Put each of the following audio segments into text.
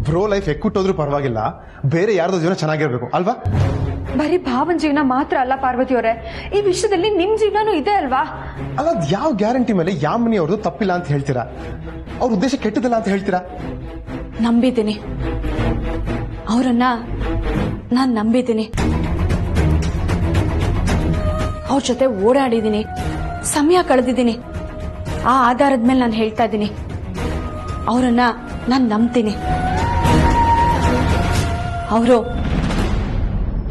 Bro life ಎಕ್ಕುಟ್ಟೋದ್ರೂ ಪರವಾಗಿಲ್ಲ, ಬೇರೆ ಯಾರ್ದೋ ಜೀವನ ಚೆನ್ನಾಗಿರ್ಬೇಕು ಅಲ್ವಾ? ಬರೀ ಭಾವನ್ ಜೀವನ ಮಾತ್ರ ಅಲ್ಲ ಪಾರ್ವತಿ ಅವರೇ, ಈ ವಿಷಯದಲ್ಲಿ ನಿಮ್ ಜೀವನನೂ ಇದೆ ಅಲ್ವಾ? ಅಲ್ಲ, ಅದ್ ಯಾವ ಗ್ಯಾರಂಟಿ ಮೇಲೆ ಯಾಮಿನಿ ಅವ್ರದ್ದು ತಪ್ಪಿಲ್ಲ ಅಂತ ಹೇಳ್ತೀರಾ? ಅವ್ರ ಉದ್ದೇಶ ಕೆಟ್ಟದಿಲ್ಲ ಅಂತ ಹೇಳ್ತೀರಾ? ನಂಬಿದ್ದೀನಿ, ಅವರನ್ನ ನಾನ್ ನಂಬಿದ್ದೀನಿ. ಅವ್ರ ಜೊತೆ ಓಡಾಡಿದ್ದೀನಿ, ಸಮಯ ಕಳೆದಿದ್ದೀನಿ. ಆ ಆಧಾರದ ಮೇಲೆ ನಾನು ಹೇಳ್ತಾ ಇದ್ದೀನಿ, ಅವರನ್ನ ನಾನ್ ನಂಬ್ತೀನಿ. ಅವರು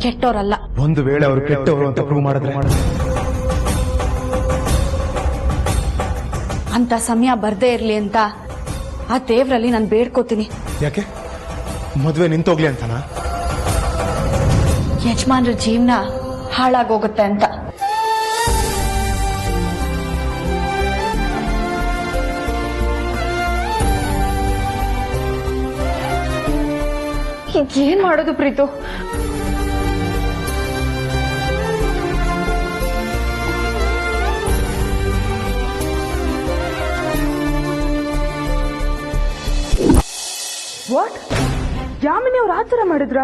ಕೆಟ್ಟವರಲ್ಲ. ಒಂದು ವೇಳೆ ಅವರು ಕೆಟ್ಟವರು ಅಂತ ಪ್ರೂವ್ ಮಾಡಿದ್ರೆ ಅಂತ ಸಮಯ ಬರ್ದೇ ಇರ್ಲಿ ಅಂತ ಆ ದೇವ್ರಲ್ಲಿ ನಾನು ಬೇಡ್ಕೋತೀನಿ. ಯಾಕೆ? ಮದ್ವೆ ನಿಂತೋಗ್ಲಿ ಅಂತನಾ? ಯಜಮಾನ್ರ ಜೀವನ ಹಾಳಾಗೋಗುತ್ತೆ ಅಂತ. ಏನ್ ಮಾಡೋದು ಪ್ರೀತು? ವಾಟ್? ಯಾಮಿನಿ ಅವ್ರು ಆತರ ಮಾಡಿದ್ರ?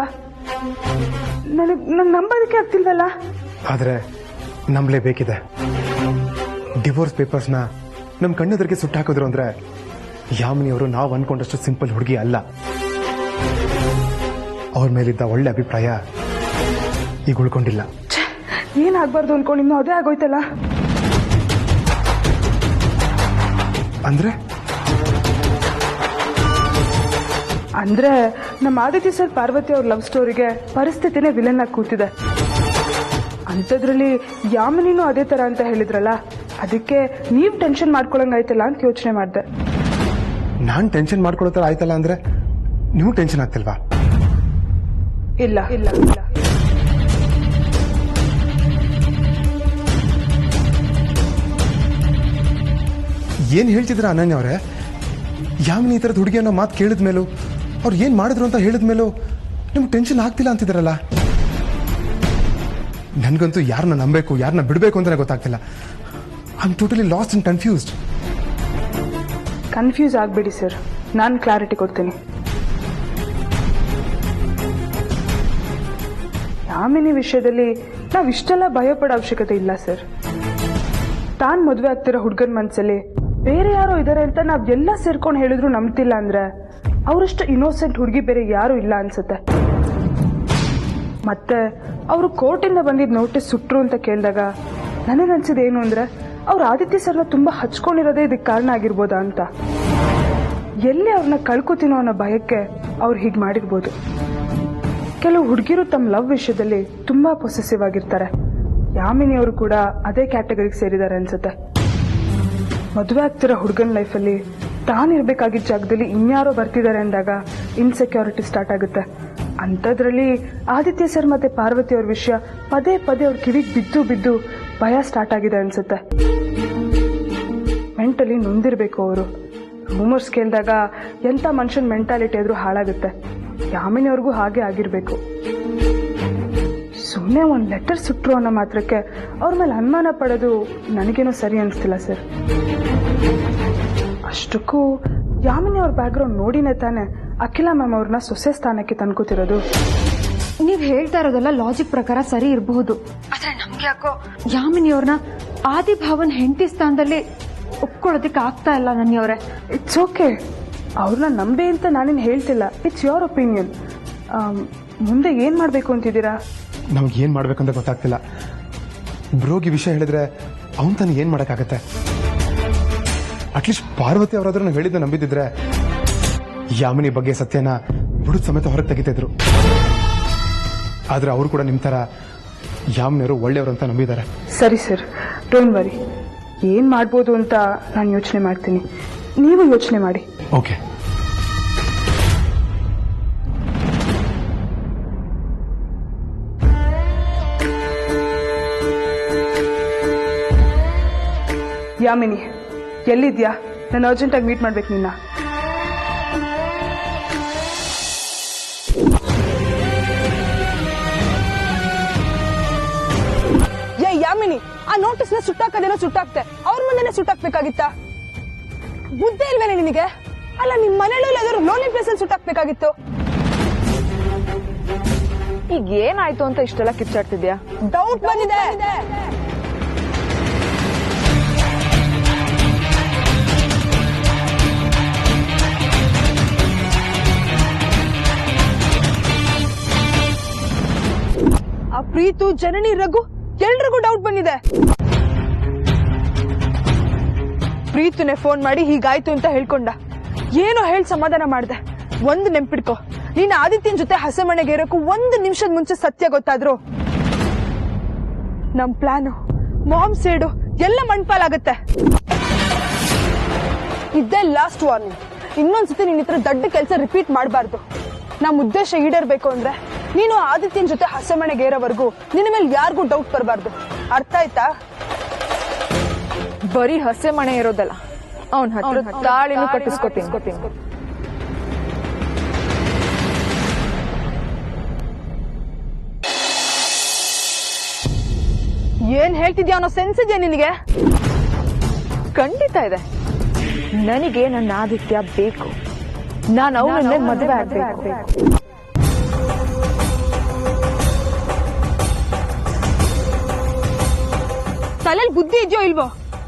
ನನಗ್ ನಂಬೋದಕ್ಕೆ ಆಗ್ತಿಲ್ವಲ್ಲ. ಆದ್ರೆ ನಂಬಲೇಬೇಕಿದೆ. ಡಿವೋರ್ಸ್ ಪೇಪರ್ಸ್ನ ನಮ್ ಕಣ್ಣೆದುರಿಗೆ ಸುಟ್ಟಾಕಿದ್ರು ಅಂದ್ರೆ ಯಾಮಿನಿ ಅವರು ನಾವು ಅನ್ಕೊಂಡಷ್ಟು ಸಿಂಪಲ್ ಹುಡುಗಿ ಅಲ್ಲ. ಅವ್ರ ಮೇಲಿದ್ದ ಒಳ್ಳೆ ಅಭಿಪ್ರಾಯ ಈಗ ಉಳ್ಕೊಂಡಿಲ್ಲ. ಏನಾಗ್ಬಾರ್ದು ಅನ್ಕೊಂಡು ಇನ್ನು ಅದೇ ಆಗೋಯ್ತಲ್ಲ. ಅಂದ್ರೆ ನಮ್ಮ ಆದಿತ್ಯ ಸರ್ ಪಾರ್ವತಿ ಅವ್ರ ಲವ್ ಸ್ಟೋರಿಗೆ ಪರಿಸ್ಥಿತಿನೇ ವಿಲನ್ ಆಗಿ ಕೂತಿದೆ. ಅಂಥದ್ರಲ್ಲಿ ಯಾಮಿನಿನೂ ಅದೇ ತರ ಅಂತ ಹೇಳಿದ್ರಲ್ಲ, ಅದಕ್ಕೆ ನೀವ್ ಟೆನ್ಷನ್ ಮಾಡ್ಕೊಳಂಗಾಯ್ತಲ್ಲ ಅಂತ ಯೋಚನೆ ಮಾಡಿದೆ. ನಾನ್ ಟೆನ್ಷನ್ ಮಾಡ್ಕೊಳ್ಳೋ ತರ ಆಯ್ತಲ್ಲ ಅಂದ್ರೆ ನಿಮ್ಗೆ ಟೆನ್ಷನ್ ಆಗ್ತಿಲ್ವಾ? ಇಲ್ಲ ಇಲ್ಲ ಇಲ್ಲ, ಏನ್ ಹೇಳ್ತಿದ್ರ ಅನನ್ಯ ಅವರೇ? ಯಾಮಿನಿ ಈ ತರದ ಹುಡುಗಿ ಅನ್ನೋ ಮಾತು ಕೇಳಿದ ಮೇಲೂ, ಅವ್ರು ಏನ್ ಮಾಡಿದ್ರು ಅಂತ ಹೇಳಿದ ಮೇಲೂ ನಿಮ್ಗೆ ಟೆನ್ಷನ್ ಆಗ್ತಿಲ್ಲ ಅಂತಿದಾರಲ್ಲ. ನನ್ಗಂತೂ ಯಾರನ್ನ ನಂಬೇಕು ಯಾರನ್ನ ಬಿಡಬೇಕು ಅಂತಾನೆ ಗೊತ್ತಾಗ್ತಿಲ್ಲ. I am totally lost and confused. Confused ಆಗ್ಬೇಡಿ ಸರ್, ನಾನು ಕ್ಲಾರಿಟಿ ಕೊಡ್ತೀನಿ. ಯಾಮಿನಿ ವಿಷಯದಲ್ಲಿ ನಾವ್ ಇಷ್ಟೆಲ್ಲ ಭಯಪಡೋ ಅವಶ್ಯಕತೆ ಇಲ್ಲ ಸರ್. ತಾನ್ ಮದುವೆ ಆಗ್ತಿರೋ ಹುಡುಗನ ಮನ್ಸಲ್ಲಿ ಬೇರೆ ಯಾರೋ ಇದಾರೆ ಅಂತ ನಾವ್ ಎಲ್ಲ ಸೇರ್ಕೊಂಡು ಹೇಳಿದ್ರು ನಂಬ್ತಿಲ್ಲ ಅಂದ್ರೆ ಅವರಷ್ಟು ಇನ್ನೋಸೆಂಟ್ ಹುಡುಗಿ ಬೇರೆ ಯಾರು ಇಲ್ಲ ಅನ್ಸುತ್ತೆ. ಮತ್ತೆ ಅವರು ಕೋರ್ಟಿಂದ ಬಂದಿದ್ ನೋಟಿಸ್ ಸುಟ್ರು ಅಂತ ಕೇಳಿದಾಗ ನನಗನ್ಸಿದ ಏನು ಅಂದ್ರೆ ಅವ್ರ ಆದಿತ್ಯ ಸರ್ನ ತುಂಬಾ ಹಚ್ಕೊಂಡಿರೋದೇ ಇದಕ್ಕೆ ಕಾರಣ ಆಗಿರ್ಬೋದಾ ಅಂತ. ಎಲ್ಲಿ ಅವ್ರನ್ನ ಕಳ್ಕೊತೀನೋ ಅನ್ನೋ ಭಯಕ್ಕೆ ಅವ್ರು ಹೀಗೆ ಮಾಡಿರ್ಬೋದು. ಕೆಲವು ಹುಡುಗಿರು ತಮ್ಮ ಲವ್ ವಿಷಯದಲ್ಲಿ ತುಂಬಾ ಪೊಸೆಸಿವ್ ಆಗಿರ್ತಾರೆ. ಯಾಮಿನಿ ಅವರು ಕೂಡ ಅದೇ ಕ್ಯಾಟಗರಿಗೆ ಸೇರಿದ್ದಾರೆ ಅನ್ಸುತ್ತೆ. ಮದುವೆ ಆಗ್ತಿರೋ ಹುಡುಗನ ಲೈಫಲ್ಲಿ ತಾನಿರ್ಬೇಕಾಗಿದ್ದ ಜಾಗದಲ್ಲಿ ಇನ್ಯಾರೋ ಬರ್ತಿದ್ದಾರೆ ಅಂದಾಗ ಇನ್ಸೆಕ್ಯೂರಿಟಿ ಸ್ಟಾರ್ಟ್ ಆಗುತ್ತೆ. ಅಂಥದ್ರಲ್ಲಿ ಆದಿತ್ಯ ಸರ್ ಮತ್ತೆ ಪಾರ್ವತಿ ಅವ್ರ ವಿಷಯ ಪದೇ ಪದೇ ಅವ್ರ ಕಿವಿಗೆ ಬಿದ್ದು ಬಿದ್ದು ಭಯ ಸ್ಟಾರ್ಟ್ ಆಗಿದೆ ಅನ್ಸುತ್ತೆ. ಮೆಂಟಲಿ ನೊಂದಿರ್ಬೇಕು ಅವರು. ರೂಮರ್ಸ್ ಕೇಳಿದಾಗ ಎಂಥ ಮನುಷ್ಯನ ಮೆಂಟಾಲಿಟಿ ಆದ್ರೂ ಹಾಳಾಗುತ್ತೆ. ಯಾಮಿನಿ ಅವ್ರಿಗೂ ಹಾಗೆ ಆಗಿರ್ಬೇಕು. ಸುಮ್ಮನೆ ಒಂದು ಲೆಟರ್ ಸುಟ್ರು ಅನ್ನೋ ಮಾತ್ರಕ್ಕೆ ಅವ್ರ ಮೇಲೆ ಅನುಮಾನ ಪಡೋದು ನನಗೇನೋ ಸರಿ ಅನಿಸ್ತಿಲ್ಲ ಸರ್. ಅಷ್ಟಕ್ಕೂ ಯಾಮಿನಿ ಅವ್ರ ಬ್ಯಾಕ್ಗ್ರೌಂಡ್ ನೋಡಿನೇ ತಾನೆ ಅಖಿಲ ಮ್ಯಾಮ್ ಅವ್ರನ್ನ ಸೊಸೆ ಸ್ಥಾನಕ್ಕೆ ತಂದ್ಕೋತಿರೋದು. ನೀವ್ ಹೇಳ್ತಾ ಇರೋದೆಲ್ಲ ಲಾಜಿಕ್ ಪ್ರಕಾರ ಸರಿ ಇರಬಹುದು, ಆದ್ರೆ ನಮ್ಗೆ ಯಾಕೋ ಯಾಮಿನಿ ಅವ್ರನ್ನ ಆದಿಭಾವನ್ ಹೆಂಡತಿ ಸ್ಥಾನದಲ್ಲಿ ಒಪ್ಕೊಳ್ಳೋದಕ್ಕೆ ಆಗ್ತಾ ಇಲ್ಲ ನನ್ನಿಯವರೇ. ಇಟ್ಸ್ ಓಕೆ, ಅವ್ರನ್ನ ನಂಬಿ ಅಂತ ನಾನೇನು ಹೇಳ್ತಿಲ್ಲ. It's your opinion. ಮುಂದೆ ಏನ್ ಮಾಡ್ಬೇಕು ಅಂತಿದ್ದೀರಾ? ನಮ್ಗೆ ಏನ್ ಮಾಡ್ಬೇಕಂತ ಗೊತ್ತಾಗ್ತಿಲ್ಲ. ಬ್ರೋಗಿ ವಿಷಯ ಹೇಳಿದ್ರೆ ಅವನ್ ತಾನು ಏನ್ ಮಾಡಕ್ಕಾಗತ್ತೆ? ಅಟ್ಲೀಸ್ಟ್ ಪಾರ್ವತಿ ಅವರಾದ್ರೂ ನಾವು ಹೇಳಿದ್ನ ನಂಬಿದ್ರೆ ಯಾಮಿನಿ ಬಗ್ಗೆ ಸತ್ಯನ ಬುಡುದ್ ಸಮೇತ ಹೊರಗೆ ತೆಗಿತಿದ್ರು. ಆದ್ರೆ ಅವರು ಕೂಡ ನಿಮ್ ತರ ಯಾಮಿನಿಯವರು ಒಳ್ಳೆಯವರು ಅಂತ ನಂಬಿದ್ದಾರೆ. ಸರಿ ಸರ್, ಡೋಂಟ್ ವರಿ. ಏನ್ ಮಾಡ್ಬೋದು ಅಂತ ನಾನು ಯೋಚನೆ ಮಾಡ್ತೀನಿ, ನೀವು ಯೋಚನೆ ಮಾಡಿ. ಓಕೆ. ಯಾಮಿನಿ ಎಲ್ಲಿದ್ಯಾ? ನಾನು ಅರ್ಜೆಂಟಾಗಿ ಮೀಟ್ ಮಾಡ್ಬೇಕು ನಿನ್ನ. ಯಾಮಿನಿ, ಆ ನೋಟಿಸ್ನ ಸುಟ್ಟಾಕದೇನೋ ಸುಟ್ಟಾಕ್ತೆ, ಅವ್ರ ಮುಂದೆನೆ ಸುಟ್ಟಾಕ್ಬೇಕಾಗಿತ್ತ? ಬುದ್ಧಿ ಇಲ್ವೇನೆ ನಿನಗೆ? ಅಲ್ಲ ನಿಮ್ ಮನೇಲಿ ಯಾವ್ದಾದ್ರು ಲೋನ್ಲಿ ಪ್ಲೇಸ್ ಅಲ್ಲಿ ಸುಟ್ಟಾಕ್ಬೇಕಾಗಿತ್ತು. ಈಗ ಏನಾಯ್ತು ಅಂತ ಇಷ್ಟೆಲ್ಲ ಕಿಚ್ಚಾಡ್ತಿದ್ಯಾ? ಡೌಟ್ ಬಂದಿದೆ. ಆ ಪ್ರೀತು, ಜನನಿ, ರಘು ಎಲ್ರಿಗೂ ಡೌಟ್ ಬಂದಿದೆ. ಪ್ರೀತುನೇ ಫೋನ್ ಮಾಡಿ ಹೀಗಾಯ್ತು ಅಂತ ಹೇಳ್ಕೊಂಡ. ಏನೋ ಹೇಳಿ ಸಮಾಧಾನ ಮಾಡ್ದೆ. ಒಂದು ನೆನ್ಪಿಡ್ಕೊ, ನೀನ್ ಆದಿತ್ಯನ್ ಜೊತೆ ಹಸೆಮಣೆಗೇರಕ್ಕೂ 1 ನಿಮಿಷದ ಮುಂಚೆ ಸತ್ಯ ಗೊತ್ತಾದ್ರು ನಮ್ ಪ್ಲಾನು, ಮಾಮ್ ಸೇಡು ಎಲ್ಲ ಮಣ್ಪಾಲಾಗತ್ತೆ. ಇದ್ದೇ ಲಾಸ್ಟ್ ವಾರ್ನಿಂಗ್. ಇನ್ನೊಂದ್ಸತಿ ನಿನ್ನ ಹತ್ರ ದೊಡ್ಡ ಕೆಲಸ ರಿಪೀಟ್ ಮಾಡಬಾರ್ದು. ನಮ್ ಉದ್ದೇಶ ಈಡೇರ್ಬೇಕು ಅಂದ್ರೆ ನೀನು ಆದಿತ್ಯನ್ ಜೊತೆ ಹಸೆಮಣೆಗೇರೋವರೆಗೂ ನಿನ್ನ ಮೇಲೆ ಯಾರಿಗೂ ಡೌಟ್ ಬರಬಾರ್ದು. ಅರ್ಥ ಆಯ್ತಾ? ಬರೀ ಹಸೆ ಮಣೆ ಇರೋದಲ್ಲ, ಅವನ್ ಹತ್ರ ತಾಳಿನೂ ಕಟ್ಟಿಸ್ಕೊತೀನಿ. ಏನ್ ಹೇಳ್ತಿದ್ಯಾ ಅನ್ನೋ ಸೆನ್ಸ್ ಇದೆಯಾ ನಿನಗೆ? ಖಂಡಿತ ಇದೆ. ನನಗೆ ನನ್ನ ಆದಿತ್ಯ ಬೇಕು. ನಾನು ಅವನನ್ನೇ ಮದುವೆ ಆಗ್ಬೇಕು. ತಲೆಯಲ್ಲಿ ಬುದ್ಧಿ ಇದೆಯೋ ಇಲ್ವೋ?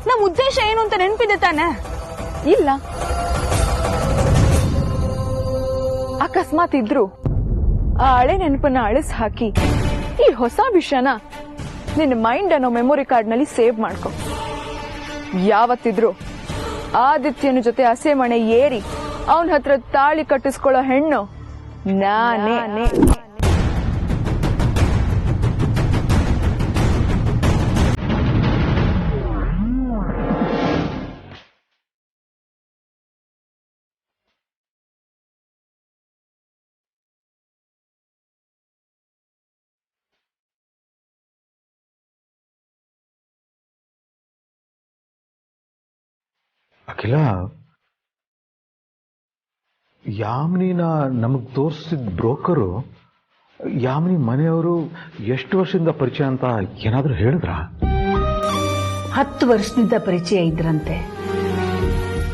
ನಮ್ ಉದ್ದೇಶ ಏನು ಅಂತ ನೆನಪಿದೆ ತಾನೆ? ಇಲ್ಲ. ಅಕಸ್ಮಾತ್ ಇದ್ರು ಆ ಹಳೆ ನೆನಪನ್ನ ಅಳಿಸ್ ಹಾಕಿ ಈ ಹೊಸ ವಿಷಯನ ನಿನ್ನ ಮೈಂಡ್ ಅನ್ನೋ ಮೆಮೊರಿ ಕಾರ್ಡ್ ನಲ್ಲಿ ಸೇವ್ ಮಾಡ್ಕೊ. ಯಾವತ್ತಿದ್ರು ಆದಿತ್ಯನ ಜೊತೆ ಹಸೆ ಮಣೆ ಏರಿ ಅವನ ಹತ್ರ ತಾಳಿ ಕಟ್ಟಿಸ್ಕೊಳ್ಳೋ ಹೆಣ್ಣು ನಾನೇ. ಅಖಿಲ, ಯಾಮಿನಿನ ನಮಗ್ ತೋರಿಸಿದ ಬ್ರೋಕರು ಯಾಮಿನಿ ಮನೆಯವರು ಎಷ್ಟು ವರ್ಷದಿಂದ ಪರಿಚಯ ಅಂತ ಏನಾದ್ರೂ ಹೇಳಿದ್ರ? 10 ವರ್ಷದಿಂದ ಪರಿಚಯ ಇದ್ರಂತೆ.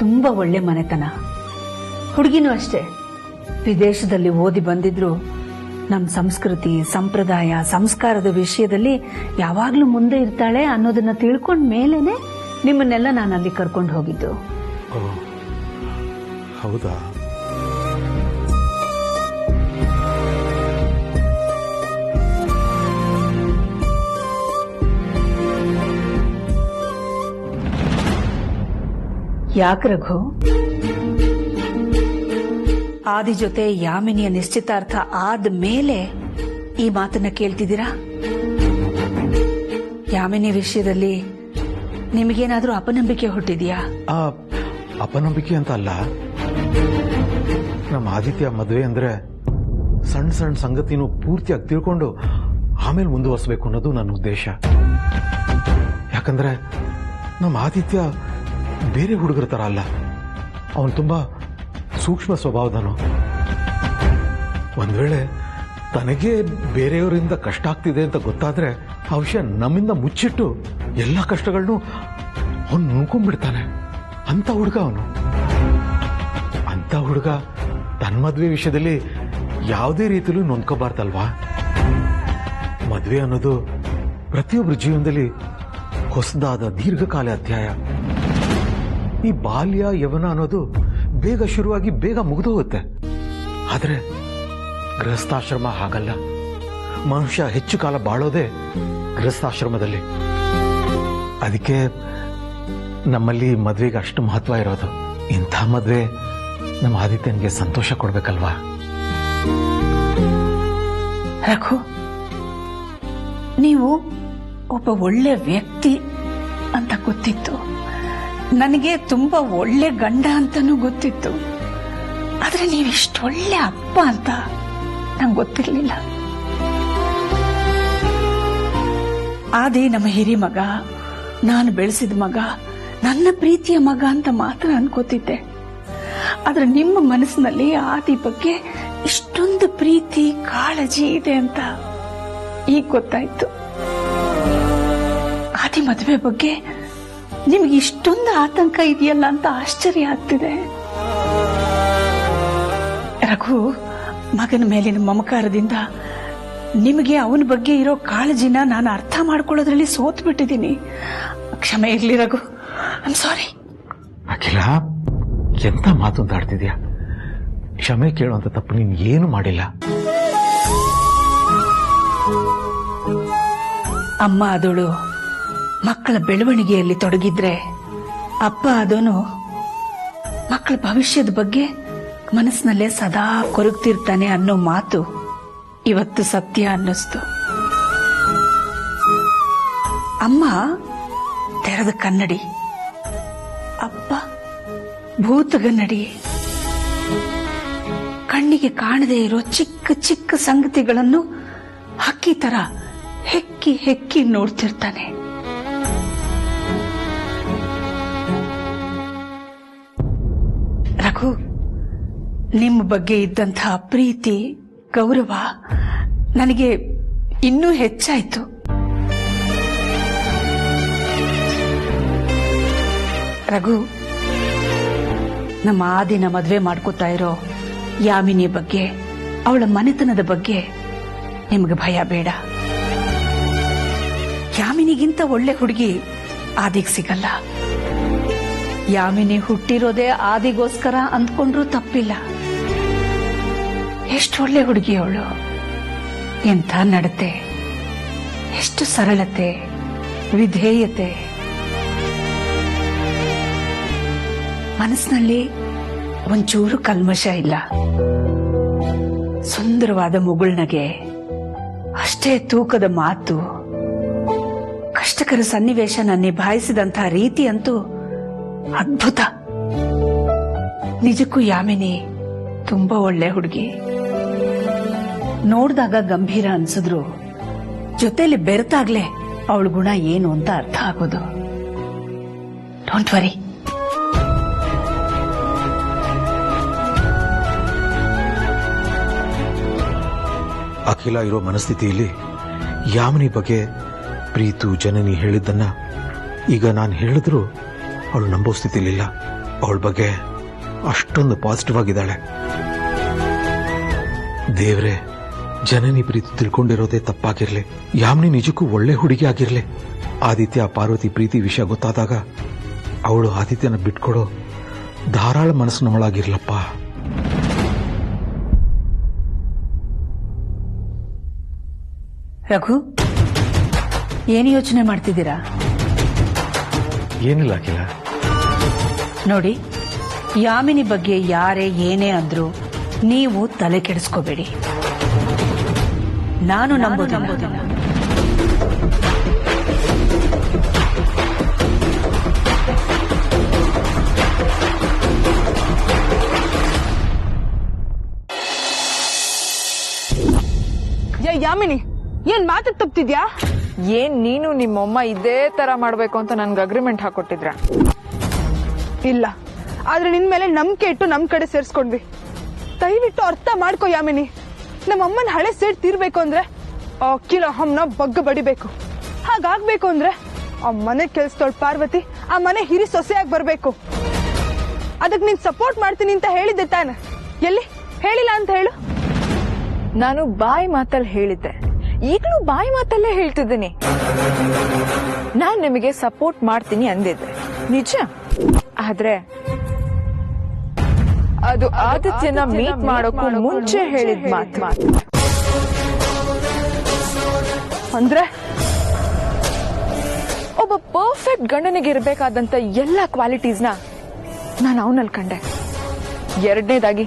ತುಂಬಾ ಒಳ್ಳೆ ಮನೆತನ. ಹುಡುಗಿನೂ ಅಷ್ಟೇ. ವಿದೇಶದಲ್ಲಿ ಓದಿ ಬಂದಿದ್ರು ನಮ್ಮ ಸಂಸ್ಕೃತಿ, ಸಂಪ್ರದಾಯ, ಸಂಸ್ಕಾರದ ವಿಷಯದಲ್ಲಿ ಯಾವಾಗ್ಲೂ ಮುಂದೆ ಇರ್ತಾಳೆ ಅನ್ನೋದನ್ನ ತಿಳ್ಕೊಂಡ ಮೇಲೇನೆ ನಿಮ್ಮನ್ನೆಲ್ಲ ನಾನು ಅಲ್ಲಿ ಕರ್ಕೊಂಡು ಹೋಗಿದ್ದು. ಹೌದಾ? ಯಾಕೆ ರಘು? ಆದಿ ಜೊತೆ ಯಾಮಿನಿಯ ನಿಶ್ಚಿತಾರ್ಥ ಆದ ಮೇಲೆ ಈ ಮಾತನ್ನ ಕೇಳ್ತಿದ್ದೀರಾ? ಯಾಮಿನಿ ವಿಷಯದಲ್ಲಿ ನಿಮಗೇನಾದ್ರೂ ಅಪನಂಬಿಕೆ ಹುಟ್ಟಿದ್ಯಾ? ಅಪನಂಬಿಕೆ ಅಂತ ಅಲ್ಲ. ನಮ್ಮ ಆದಿತ್ಯ ಮದುವೆ ಅಂದ್ರೆ ಸಣ್ಣ ಸಣ್ಣ ಸಂಗತಿನೂ ಪೂರ್ತಿಯಾಗಿ ತಿಳ್ಕೊಂಡು ಆಮೇಲೆ ಮುಂದುವರಿಸಬೇಕು ಅನ್ನೋದು ನನ್ನ ಉದ್ದೇಶ. ಯಾಕಂದ್ರೆ ನಮ್ಮ ಆದಿತ್ಯ ಬೇರೆ ಹುಡುಗರ ತರ ಅಲ್ಲ. ಅವನು ತುಂಬಾ ಸೂಕ್ಷ್ಮ ಸ್ವಭಾವದನು. ಒಂದ್ ವೇಳೆ ತನಗೆ ಬೇರೆಯವರಿಂದ ಕಷ್ಟ ಆಗ್ತಿದೆ ಅಂತ ಗೊತ್ತಾದ್ರೆ ಆ ವಿಷಯ ನಮ್ಮಿಂದ ಮುಚ್ಚಿಟ್ಟು ಎಲ್ಲ ಕಷ್ಟಗಳನ್ನು ಅವನು ನುಂಗ್ಕೊಂಡ್ಬಿಡ್ತಾನೆ. ಅಂತ ಹುಡುಗ ಅವನು. ಅಂತ ಹುಡುಗ ತನ್ನ ಮದುವೆ ವಿಷಯದಲ್ಲಿ ಯಾವುದೇ ರೀತಿಯಲ್ಲೂ ನೊಂದ್ಕೋಬಾರ್ದಲ್ವಾ? ಮದುವೆ ಅನ್ನೋದು ಪ್ರತಿಯೊಬ್ಬರ ಜೀವನದಲ್ಲಿ ಹೊಸದಾದ ದೀರ್ಘಕಾಲ ಅಧ್ಯಾಯ. ಈ ಬಾಲ್ಯ ಯವನ ಅನ್ನೋದು ಬೇಗ ಶುರುವಾಗಿ ಬೇಗ ಮುಗಿದು ಹೋಗುತ್ತೆ. ಆದ್ರೆ ಗೃಹಸ್ಥಾಶ್ರಮ ಹಾಗಲ್ಲ. ಮನುಷ್ಯ ಹೆಚ್ಚು ಕಾಲ ಬಾಳೋದೇ ಗೃಹಸ್ಥಾಶ್ರಮದಲ್ಲಿ. ಅದಕ್ಕೆ ನಮ್ಮಲ್ಲಿ ಮದ್ವೆಗೆ ಅಷ್ಟು ಮಹತ್ವ ಇರೋದು. ಇಂಥ ಮದ್ವೆ ನಮ್ಮ ಆದಿತ್ಯನಿಗೆ ಸಂತೋಷ ಕೊಡ್ಬೇಕಲ್ವಾ? ರಘು, ನೀವು ಒಬ್ಬ ಒಳ್ಳೆ ವ್ಯಕ್ತಿ ಅಂತ ಗೊತ್ತಿತ್ತು. ನನಗೆ ತುಂಬಾ ಒಳ್ಳೆ ಗಂಡ ಅಂತಾನೂ ಗೊತ್ತಿತ್ತು. ಆದ್ರೆ ನೀವಿಷ್ಟು ಒಳ್ಳೆ ಅಪ್ಪ ಅಂತ ನಂಗೆ ಗೊತ್ತಿರ್ಲಿಲ್ಲ. ಆದಿ ನಮ್ಮ ಹಿರಿ ಮಗ, ನಾನು ಬೆಳೆಸಿದ ಮಗ, ನನ್ನ ಪ್ರೀತಿಯ ಮಗ ಅಂತ ಮಾತ್ರ ಅನ್ಕೋತಿದ್ದೆ. ಆದ್ರೆ ನಿಮ್ಮ ಮನಸ್ಸಿನಲ್ಲಿ ಆದಿ ಬಗ್ಗೆ ಇಷ್ಟೊಂದು ಪ್ರೀತಿ, ಕಾಳಜಿ ಇದೆ ಅಂತ ಈಗ ಗೊತ್ತಾಯ್ತು. ಆದಿ ಮದುವೆ ಬಗ್ಗೆ ನಿಮ್ಗೆ ಇಷ್ಟೊಂದು ಆತಂಕ ಇದೆಯಲ್ಲ ಅಂತ ಆಶ್ಚರ್ಯ ಆಗ್ತಿದೆ. ರಘು, ಮಗನ ಮೇಲಿನ ಮಮಕಾರದಿಂದ ನಿಮಗೆ ಅವನ ಬಗ್ಗೆ ಇರೋ ಕಾಳಜಿನ ನಾನು ಅರ್ಥ ಮಾಡ್ಕೊಳ್ಳೋದ್ರಲ್ಲಿ ಸೋತು ಬಿಟ್ಟಿದ್ದೀನಿ. ಕ್ಷಮೆ ಇರ್ಲಿ ರಘು, ಐ ಸಾರಿ. ಅಖಿಲ, ಎಂತ ಮಾತುಂತಾಡ್ತಿದ್ಯಾ? ಕ್ಷಮೆ ಕೇಳುವಂತ ತಪ್ಪು ನೀನು ಏನು ಮಾಡಿಲ್ಲ. ಅಮ್ಮ ಆದೋಳು ಮಕ್ಕಳ ಬೆಳವಣಿಗೆಯಲ್ಲಿ ತೊಡಗಿದ್ರೆ, ಅಪ್ಪ ಆದೋನು ಮಕ್ಕಳ ಭವಿಷ್ಯದ ಬಗ್ಗೆ ಮನಸ್ಸಿನಲ್ಲೇ ಸದಾ ಕೊರಗ್ತಿರ್ತಾನೆ ಅನ್ನೋ ಮಾತು ಇವತ್ತು ಸತ್ಯ ಅನ್ನಿಸ್ತು. ಅಮ್ಮ ತೆರೆದ ಕನ್ನಡಿ, ಅಪ್ಪ ಭೂತಗನ್ನಡಿ. ಕಣ್ಣಿಗೆ ಕಾಣದೇ ಇರೋ ಚಿಕ್ಕ ಚಿಕ್ಕ ಸಂಗತಿಗಳನ್ನು ಹಕ್ಕಿ ತರ ಹೆಕ್ಕಿ ಹೆಕ್ಕಿ ನೋಡ್ತಿರ್ತಾನೆ. ರಘು, ನಿಮ್ಮ ಬಗ್ಗೆ ಇದ್ದಂತಹ ಪ್ರೀತಿ ಗೌರವ ನನಗೆ ಇನ್ನೂ ಹೆಚ್ಚಾಯ್ತು. ರಘು, ನಮ್ಮ ಆದಿನ ಮದ್ವೆ ಮಾಡ್ಕೋತಾ ಇರೋ ಯಾಮಿನಿ ಬಗ್ಗೆ, ಅವಳ ಮನೆತನದ ಬಗ್ಗೆ ನಿಮಗೆ ಭಯ ಬೇಡ. ಯಾಮಿನಿಗಿಂತ ಒಳ್ಳೆ ಹುಡುಗಿ ಆದಿಗ್ ಸಿಗಲ್ಲ. ಯಾಮಿನಿ ಹುಟ್ಟಿರೋದೇ ಆದಿಗೋಸ್ಕರ ಅಂದ್ಕೊಂಡ್ರೂ ತಪ್ಪಿಲ್ಲ. ಎಷ್ಟು ಒಳ್ಳೆ ಹುಡುಗಿ ಅವಳು, ಎಂಥ ನಡತೆ, ಎಷ್ಟು ಸರಳತೆ, ವಿಧೇಯತೆ. ಮನಸ್ಸಿನಲ್ಲಿ ಒಂಚೂರು ಕಲ್ಮಶ ಇಲ್ಲ. ಸುಂದರವಾದ ಮುಗುಳ್ನಗೆ, ಅಷ್ಟೇ ತೂಕದ ಮಾತು. ಕಷ್ಟಕರ ಸನ್ನಿವೇಶನ ನಿಭಾಯಿಸಿದಂತಹ ರೀತಿ ಅಂತೂ ಅದ್ಭುತ. ನಿಜಕ್ಕೂ ಯಾಮಿನಿ ತುಂಬಾ ಒಳ್ಳೆ ಹುಡುಗಿ. ನೋಡಿದಾಗ ಗಂಭೀರ ಅನ್ಸಿದ್ರು ಜೊತೆಲಿ ಬೆರೆತಾಗ್ಲೇ ಅವಳ ಗುಣ ಏನು ಅಂತ ಅರ್ಥ ಆಗೋದು. Don't worry. ಅಖಿಲ ಇರೋ ಮನಸ್ಥಿತಿಯಲ್ಲಿ ಯಾಮಿನಿ ಬಗ್ಗೆ ಪ್ರೀತು ಜನನಿ ಹೇಳಿದ್ದನ್ನ ಈಗ ನಾನು ಹೇಳಿದ್ರು ಅವಳು ನಂಬೋ ಸ್ಥಿತಿಲಿಲ್ಲ. ಅವಳ ಬಗ್ಗೆ ಅಷ್ಟೊಂದು ಪಾಸಿಟಿವ್ ಆಗಿದ್ದಾಳೆ. ದೇವ್ರೆ, ಜನನಿ ಪ್ರೀತಿ ತಿಳ್ಕೊಂಡಿರೋದೇ ತಪ್ಪಾಗಿರ್ಲಿ. ಯಾಮಿನಿ ನಿಜಕ್ಕೂ ಒಳ್ಳೆ ಹುಡುಗಿ ಆಗಿರ್ಲಿ. ಆದಿತ್ಯ ಪಾರ್ವತಿ ಪ್ರೀತಿ ವಿಷಯ ಗೊತ್ತಾದಾಗ ಅವಳು ಆದಿತ್ಯನ ಬಿಟ್ಕೊಡೋ ಧಾರಾಳ ಮನಸ್ಸಿನವಳಾಗಿರ್ಲಪ್ಪ. ರಘು, ಏನು ಯೋಚನೆ ಮಾಡ್ತಿದ್ದೀರಾ? ಏನಿಲ್ಲ ಅಖಿಲ. ನೋಡಿ, ಯಾಮಿನಿ ಬಗ್ಗೆ ಯಾರೇ ಏನೇ ಅಂದ್ರು ನೀವು ತಲೆ ಕೆಡಿಸ್ಕೋಬೇಡಿ. ನಾನು ನಂಬೋದಿಲ್ಲ. ಯಾಮಿನಿ, ಏನ್ ಮಾತು ತಪ್ತಿದ್ಯಾ? ಏನ್ ನೀನು ನಿಮ್ಮಮ್ಮ ಇದೇ ತರ ಮಾಡ್ಬೇಕು ಅಂತ ನನ್ಗೆ ಅಗ್ರಿಮೆಂಟ್ ಹಾಕೊಟ್ಟಿದ್ರ? ಇಲ್ಲ, ಆದ್ರೆ ನಿನ್ ಮೇಲೆ ನಂಬಿಕೆ ಇಟ್ಟು ನಮ್ ಕಡೆ ಸೇರ್ಸ್ಕೊಂಡ್ವಿ. ದಯವಿಟ್ಟು ಅರ್ಥ ಮಾಡ್ಕೋ ಯಾಮಿನಿ. ನಮ್ಮಮ್ಮನ ಹಳೆ ಸೇಡ್ ತೀರ್ಬೇಕು ಅಂದ್ರೆ ಅಖಿಲ ಅಹಂನ ಬಗ್ಗ ಬಡಿಬೇಕು. ಹಾಗಾಗ್ಬೇಕು ಅಂದ್ರೆ ಆ ಮನೆ ಕೆಲ್ಸದೊಳ್ ಪಾರ್ವತಿ ಆ ಮನೆ ಹಿರಿ ಸೊಸೆಯಾಗಿ ಬರ್ಬೇಕು. ಅದಕ್ ನೀನ್ ಸಪೋರ್ಟ್ ಮಾಡ್ತೀನಿ ಅಂತ ಹೇಳಿದ್ದೆ ತಾನೆ? ಎಲ್ಲಿ ಹೇಳಿಲ್ಲ ಅಂತ ಹೇಳು. ನಾನು ಬಾಯಿ ಮಾತಲ್ಲಿ ಹೇಳಿದ್ದೆ, ಈಗಲೂ ಬಾಯಿ ಮಾತಲ್ಲೇ ಹೇಳ್ತಿದ್ದೀನಿ. ನಾನ್ ನಿಮಗೆ ಸಪೋರ್ಟ್ ಮಾಡ್ತೀನಿ ಅಂದಿದ್ದೆ ನಿಜ. ಆದ್ರೆ ಅದು ಆದಿತ್ಯನ ಮೀಟ್ ಮಾಡೋಕ್ಕೂ ಮುಂಚೆ ಹೇಳಿದ ಮಾತು. ಅಂದ್ರೆ ಒಬ್ಬ ಪರ್ಫೆಕ್ಟ್ ಗಂಡನಿಗೆ ಇರಬೇಕಾದಂತ ಎಲ್ಲಾ ಕ್ವಾಲಿಟೀಸ್ನ ನಾನು ಅವನಲ್ಲಿ ಕಂಡೆ. ಎರಡನೇದಾಗಿ,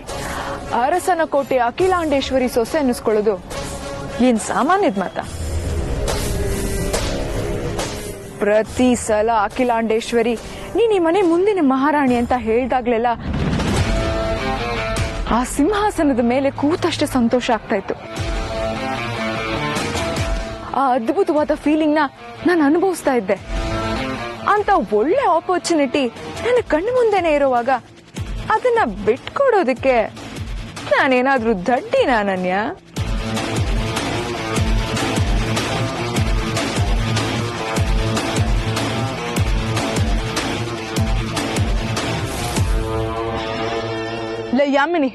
ಅರಸನ ಕೋಟೆ ಅಖಿಲಾಂಡೇಶ್ವರಿ ಸೊಸೆ ಅನ್ನಿಸ್ಕೊಳ್ಳೋದು ಏನ್ ಸಾಮಾನ್ಯದ ಮಾತ? ಪ್ರತಿ ಸಲ ಅಖಿಲಾಂಡೇಶ್ವರಿ ನೀನ್ ಈ ಮನೆ ಮುಂದಿನ ಮಹಾರಾಣಿ ಅಂತ ಹೇಳ್ದಾಗ್ಲೆಲ್ಲ ಆ ಸಿಂಹಾಸನದ ಮೇಲೆ ಕೂತಷ್ಟೇ ಸಂತೋಷ ಆಗ್ತಾ ಇತ್ತು. ಆ ಅದ್ಭುತವಾದ ಫೀಲಿಂಗ್ ನ ನಾನು ಅನುಭವಿಸ್ತಾ ಇದ್ದೆ. ಅಂತ ಒಳ್ಳೆ ಆಪರ್ಚುನಿಟಿ ನನ್ನ ಕಣ್ಣು ಮುಂದೆನೆ ಇರುವಾಗ ಅದನ್ನ ಬಿಟ್ಕೊಡೋದಕ್ಕೆ ನಾನೇನಾದ್ರೂ ದಡ್ಡಿನ ಅನನ್ಯ? ಯಾಮಿನಿ,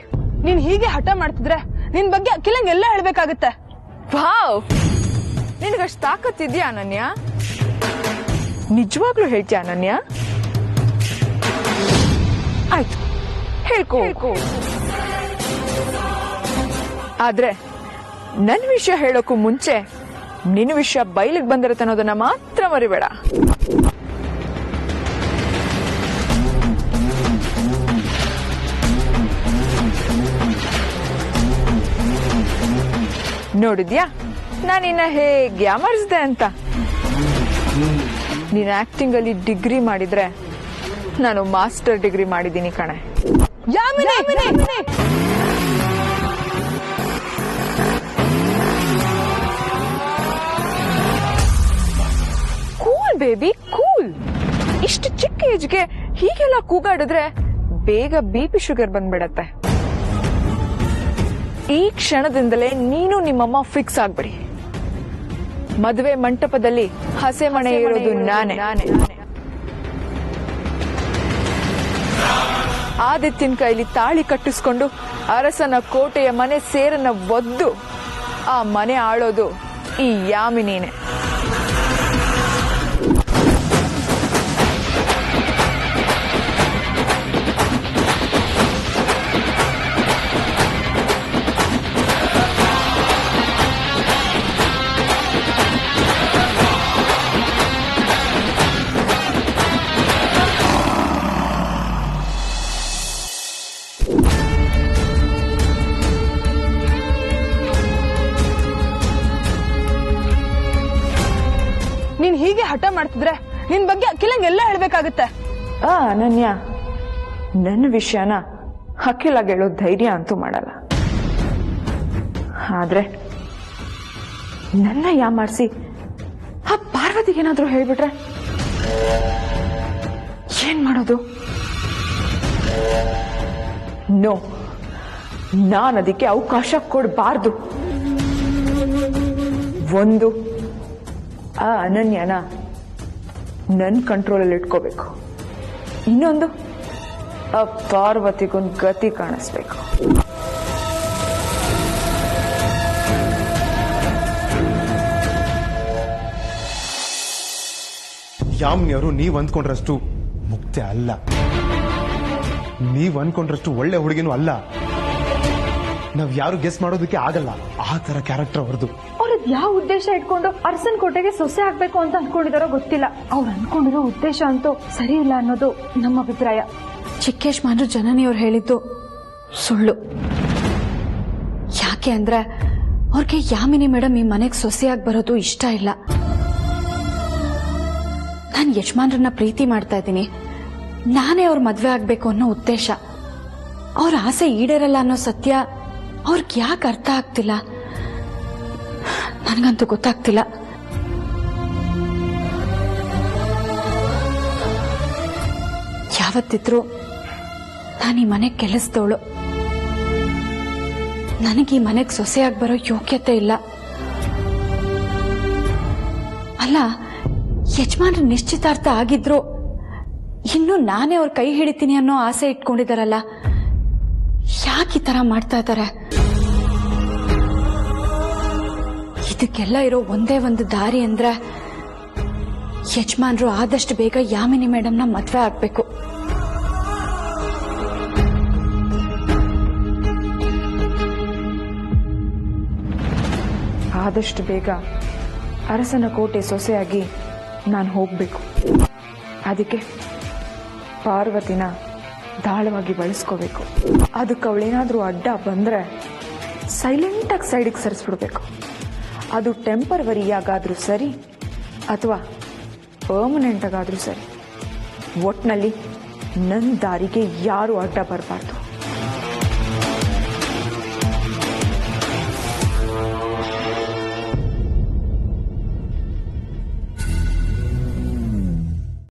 ನೀನ್ ಹೀಗೆ ಹಠ ಮಾಡ್ತಿದ್ರೆ ನಿನ್ ಬಗ್ಗೆ ಅಖಿಲಂಗ್ ಎಲ್ಲ ಹೇಳ್ಬೇಕಾಗತ್ತೆ. ವಾವ್, ನಿನಗಷ್ಟು ತಾಕತ್ತಿದ್ಯಾ ಅನನ್ಯ? ನಿಜವಾಗ್ಲೂ ಹೇಳ್ತೀಯ ಅನನ್ಯ? ಆಯ್ತು, ಹೇಳ್ಕೋ. ಆದ್ರೆ ನನ್ ವಿಷಯ ಹೇಳೋಕ್ಕೂ ಮುಂಚೆ ನಿನ್ನ ವಿಷಯ ಬಯಲಿಗೆ ಬಂದಿರತ್ತೆ ಅನ್ನೋದನ್ನ ಮಾತ್ರ ಮರಿಬೇಡ. ನೋಡಿದ್ಯಾ ನಾನಿನ್ನ ಹೇಗೆ ಯಾಮರ್ಸ್ದೆ ಅಂತ? ನೀನ್ ಆಕ್ಟಿಂಗ್ ಅಲ್ಲಿ ಡಿಗ್ರಿ ಮಾಡಿದ್ರೆ ನಾನು ಮಾಸ್ಟರ್ ಡಿಗ್ರಿ ಮಾಡಿದ್ದೀನಿ ಕಣೆ. Cool baby, cool. ಇಷ್ಟು ಚಿಕ್ಕ ಏಜ್ಗೆ ಹೀಗೆಲ್ಲ ಕೂಗಾಡಿದ್ರೆ ಬೇಗ BP ಶುಗರ್ ಬಂದ್ಬಿಡತ್ತೆ. ಈ ಕ್ಷಣದಿಂದಲೇ ನೀನು ನಿಮ್ಮಮ್ಮ ಫಿಕ್ಸ್ ಆಗ್ಬಿಡಿ. ಮದುವೆ ಮಂಟಪದಲ್ಲಿ ಹಸೆ ಮಣೆ ಇರೋದು ನಾನೇ. ಆದಿತ್ಯನ ಕೈಲಿ ತಾಳಿ ಕಟ್ಟಿಸ್ಕೊಂಡು ಅರಸನ ಕೋಟೆಯ ಮನೆ ಸೇರನ್ನ ಒದ್ದು ಆ ಮನೆ ಆಳೋದು ಈ ಯಾಮಿನಿನೇ. ನೀನ್ ಹೀಗೆ ಹಠ ಮಾಡ್ತಿದ್ರೆ ನಿನ್ ಬಗ್ಗೆ ಅಖಿಲಂಗ್ ಎಲ್ಲ ಹೇಳ್ಬೇಕಾಗತ್ತೆ. ಅನನ್ಯ, ನನ್ನ ವಿಷಯನ ಅಖಿಲಾಗ್ ಹೇಳೋ ಧೈರ್ಯ ಅಂತೂ ಮಾಡಲ್ಲ. ಆದ್ರೆ ನನ್ನ ಯಾಮಾರಿಸಿ ಆ ಪಾರ್ವತಿಗೇನಾದ್ರೂ ಹೇಳ್ಬಿಟ್ರೆ ಏನ್ ಮಾಡೋದು? ನೋ, ನಾನು ಅದಕ್ಕೆ ಅವಕಾಶ ಕೊಡಬಾರ್ದು. ಒಂದು, ಆ ಅನನ್ಯನ ನನ್ನ ಕಂಟ್ರೋಲಲ್ಲಿ ಇಟ್ಕೋಬೇಕು. ಇನ್ನೊಂದು, ಆ ಪಾರ್ವತಿಗೊಂದು ಗತಿ ಕಾಣಿಸ್ಬೇಕು. ಯಾಮಿನಿಯವರು ನೀವ್ ಅಂದ್ಕೊಂಡ್ರಷ್ಟು ಮುಕ್ತ ಅಲ್ಲ, ನೀವ್ ಅಂದ್ಕೊಂಡ್ರಷ್ಟು ಒಳ್ಳೆ ಹುಡುಗಿನೂ ಅಲ್ಲ. ನಾವ್ ಯಾರು ಗೆಸ್ ಮಾಡೋದಕ್ಕೆ ಆಗಲ್ಲ ಆ ತರ ಕ್ಯಾರೆಕ್ಟರ್ ಅವ್ರದ್ದು. ಅವ್ರದ್ ಯಾವ ಉದ್ದೇಶ ಇಟ್ಕೊಂಡು ಅರಸನ್ ಕೋಟೆಗೆ ಸೊಸೆ ಆಗ್ಬೇಕು ಅಂತ ಅನ್ಕೊಂಡಿದಾರೋ ಗೊತ್ತಿಲ್ಲ. ಅವ್ರು ಅನ್ಕೊಂಡಿರೋ ಉದ್ದೇಶ ಅಂತೂ ಸರಿ ಇಲ್ಲ ಅನ್ನೋದು ನಮ್ಮ ಅಭಿಪ್ರಾಯ. ಚಿಕ್ಕೇಶ್ಮಾನ್ರು ಜನನಿಯವ್ರು ಹೇಳಿದ್ದು ಸುಳ್ಳು. ಯಾಕೆ ಅಂದ್ರೆ ಅವ್ರಿಗೆ ಯಾಮಿನಿ ಮೇಡಮ್ ಈ ಮನೆಗೆ ಸೊಸೆಯಾಗಿ ಬರೋದು ಇಷ್ಟ ಇಲ್ಲ. ನಾನು ಯಜಮಾನ್ರನ್ನ ಪ್ರೀತಿ ಮಾಡ್ತಾ ಇದ್ದೀನಿ, ನಾನೇ ಅವ್ರ ಮದ್ವೆ ಆಗ್ಬೇಕು ಅನ್ನೋ ಉದ್ದೇಶ. ಅವ್ರ ಆಸೆ ಈಡೇರಲ್ಲ ಅನ್ನೋ ಸತ್ಯ ಅವ್ರಿಗೆ ಯಾಕೆ ಅರ್ಥ ಆಗ್ತಿಲ್ಲ? ನನಗಂತೂ ಗೊತ್ತಾಗ್ತಿಲ್ಲ. ಯಾವತ್ತಿದ್ರು ನಾನು ಈ ಮನೆಗೆ ಕೆಲಸದವಳು. ನನಗೆ ಈ ಮನೆಗೆ ಸೊಸೆಯಾಗಿ ಬರೋ ಯೋಗ್ಯತೆ ಇಲ್ಲ. ಅಲ್ಲ, ಯಜಮಾನ್ರ ನಿಶ್ಚಿತಾರ್ಥ ಆಗಿದ್ರು ಇನ್ನು ನಾನೇ ಅವ್ರ ಕೈ ಹಿಡಿತೀನಿ ಅನ್ನೋ ಆಸೆ ಇಟ್ಕೊಂಡಿದಾರಲ್ಲ, ಯಾಕೆ ಈ ತರ ಮಾಡ್ತಾ ಇದ್ದಾರೆ? ಇದಕ್ಕೆಲ್ಲ ಇರೋ ಒಂದೇ ಒಂದು ದಾರಿ ಅಂದ್ರೆ ಯಜಮಾನ್ರು ಆದಷ್ಟು ಬೇಗ ಯಾಮಿನಿ ಮೇಡಮ್ನ ಮದ್ವೆ ಆಗ್ಬೇಕು. ಆದಷ್ಟು ಬೇಗ ಅರಸನ ಕೋಟೆ ಸೊಸೆಯಾಗಿ ನಾನು ಹೋಗ್ಬೇಕು. ಅದಕ್ಕೆ ಪಾರ್ವತಿನ ದಾಳವಾಗಿ ಬಳಸ್ಕೋಬೇಕು. ಅದಕ್ಕೆ ಅವಳೇನಾದ್ರೂ ಅಡ್ಡ ಬಂದ್ರೆ ಸೈಲೆಂಟಾಗಿ ಸೈಡಿಗೆ ಸರಿಸ್ಬಿಡ್ಬೇಕು. ಅದು ಟೆಂಪರವರಿಯಾಗಾದ್ರೂ ಸರಿ ಅಥವಾ ಪರ್ಮನೆಂಟ್ ಆಗಾದ್ರೂ ಸರಿ, ಒಟ್ನಲ್ಲಿ ನನ್ನ ದಾರಿಗೆ ಯಾರು ಅಡ್ಡ ಬರಬಾರ್ದು.